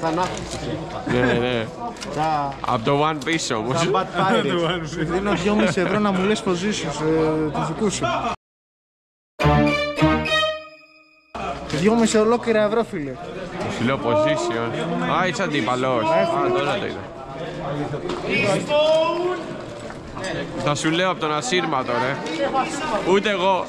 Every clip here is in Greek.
σαν άφηση. Ναι. Από το One Piece όμως. Σαν Bad Pirates. Δίνω 2,5 ευρώ να μου λες positions τους δικούς σου. 2,5 ολόκληρα ευρώ, φίλε. Σου λέω position. Α, είσαι αντίπαλος. Α, τώρα το είδα. Θα σου λέω από τον ασύρματο, ρε. Ούτε εγώ.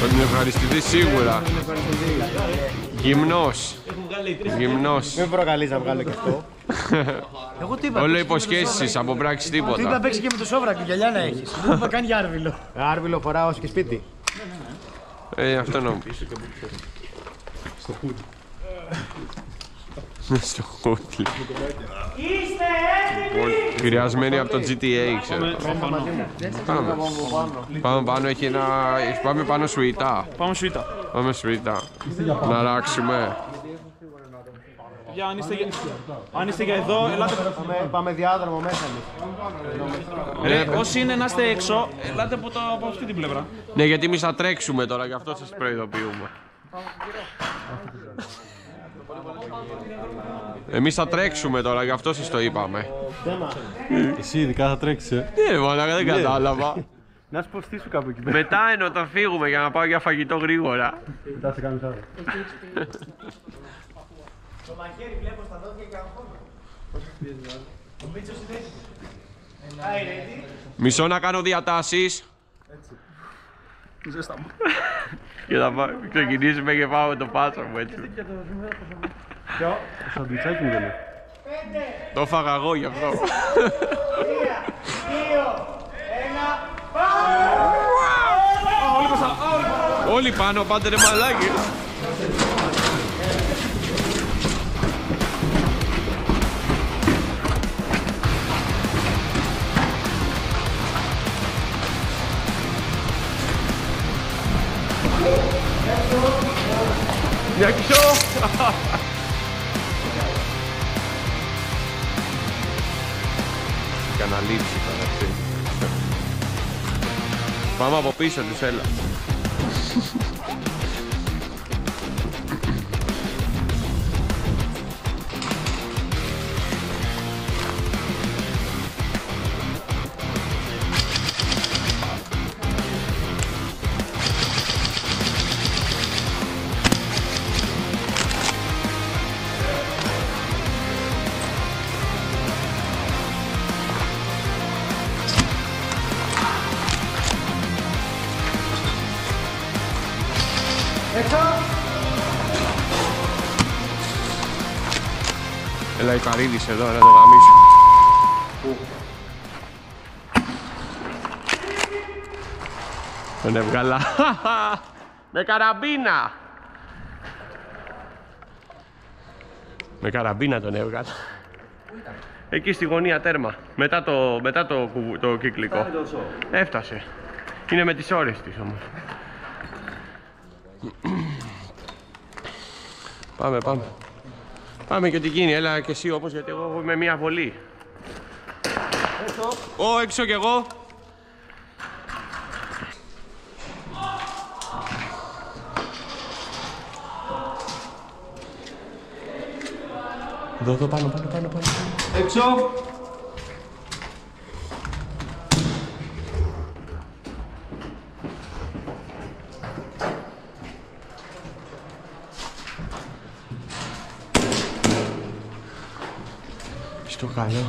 Τον ευχαριστηθεί σίγουρα. Γυμνός. Μην προκαλείς να βγάλω και αυτό. Όλο υποσχέσεις, από πράξεις τίποτα. Τι είπα παίξει και με το Σόβρακο, γυαλιά να έχεις. Δεν είπα καν για Άρβιλο. Άρβιλο φοράω και σπίτι. Αυτό να μου πεις. Στο χούτλι. Στο χούτλι. Είστε έτοιμοι! Επηρεασμένοι από το GTA, ξέρω. Πάμε πάνω, έχει ένα... Πάμε πάνω σουητά. Πάμε σουητά. Να ράξουμε. Αν είστε για εδώ, ελάτε. Πάμε διάδρομο μέσα εμείς. Όσοι είναι να είστε έξω, ελάτε από αυτή την πλευρά. Ναι, γιατί εμείς θα τρέξουμε τώρα, γι' αυτό σας προειδοποιούμε. Εμείς θα τρέξουμε τώρα, γι' αυτό σας το είπαμε. Εσύ ειδικά θα τρέξεις, Ναι, μαλάκα, δεν κατάλαβα. Να σου πω στήσου κάπου εκεί πέρα. Μετά ενώ θα φύγουμε για να πάω για φαγητό γρήγορα. Μετά σε κάνεις άλλο. Το μαχαίρι βλέπω στα δόντια και αγχώνω. Ο Μίτσος είναι έτοιμος. Μισό να κάνω διατάσεις. Ζέστα μου. Και θα ξεκινήσουμε και πάμε το πάσο μου έτσι. Ποιο? Το σαντουιτσάκι μου δεν είναι. Το έφαγα εγώ γι' αυτό. 3, 2, 1, πάμε! Όλοι πάνω, πάτε ρε μαλάκι. Για κοιτώ! Κάνα λήψη τώρα αυτή. Πάμε από πίσω τους, έλα. Έλα η Καρύδης εδώ, να το γαμίσω. Τον έβγαλα. Με καραμπίνα. Με καραμπίνα τον έβγαλα. Εκεί στη γωνία τέρμα. Μετά το κυκλικό. Έφτασε. Είναι με τις ώρες της όμως. Πάμε. Πάμε και ό,τι γίνει, έλα και εσύ όπως, γιατί εγώ είμαι μία βολή. Έξω. Έξω κι εγώ. Εδώ, πάνω. Έξω. Στο καλό.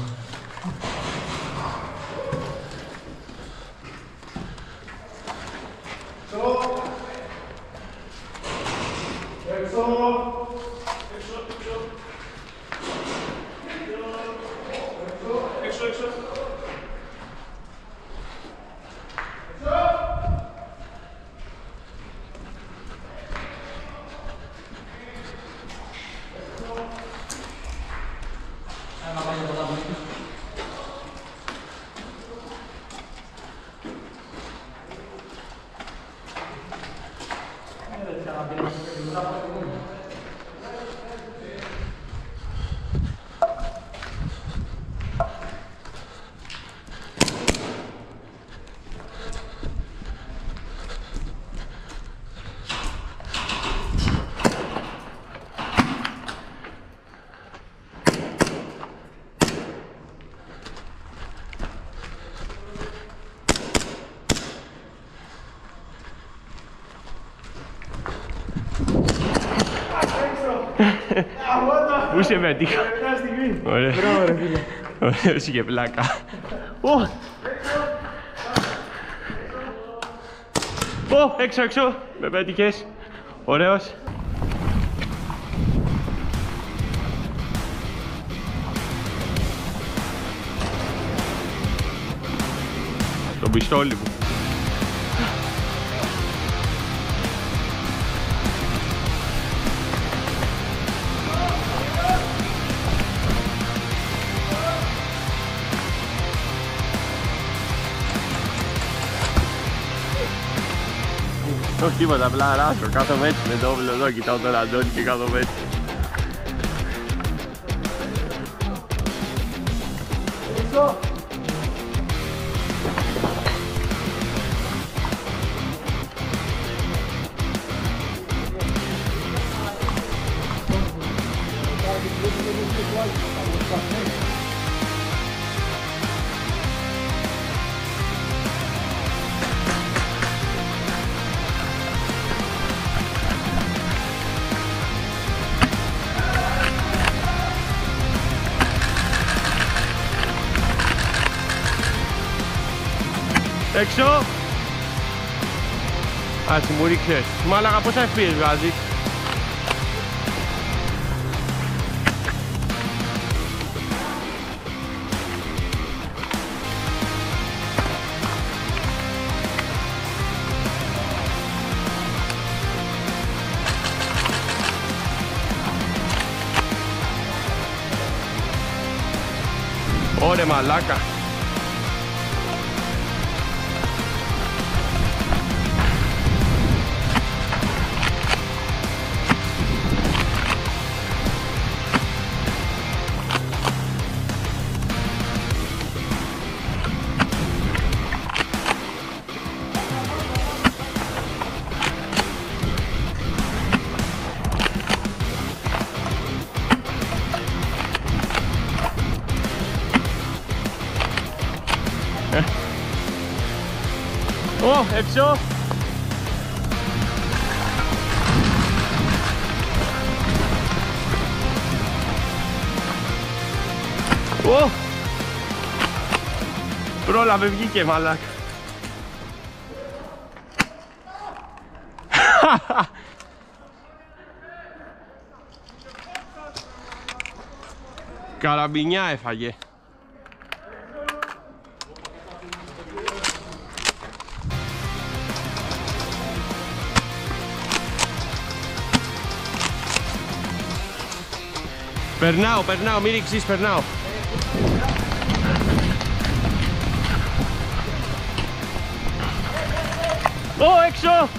Πού σε πέτυχα. Ωραία. Ωραίος, είχε πλάκα. Έξω, έξω. Με πέτυχες. Ωραίος. Το πιστόλι μου. Όχι τίποτα, απλά ράσω, κάθομαι έτσι με το όπλο εδώ, κοιτάω τον Αντώνη και κάθομαι έτσι. Έξω! Άσυ μου ρίξες. Μάλακα πόσα FPS βγάζει. Ωρε μαλάκα. Έξω! Πρόλαβε, βγήκε μαλάκα. Καραμπινιά έφαγε. Περνάω, μη ρίξεις, περνάω. Έξω!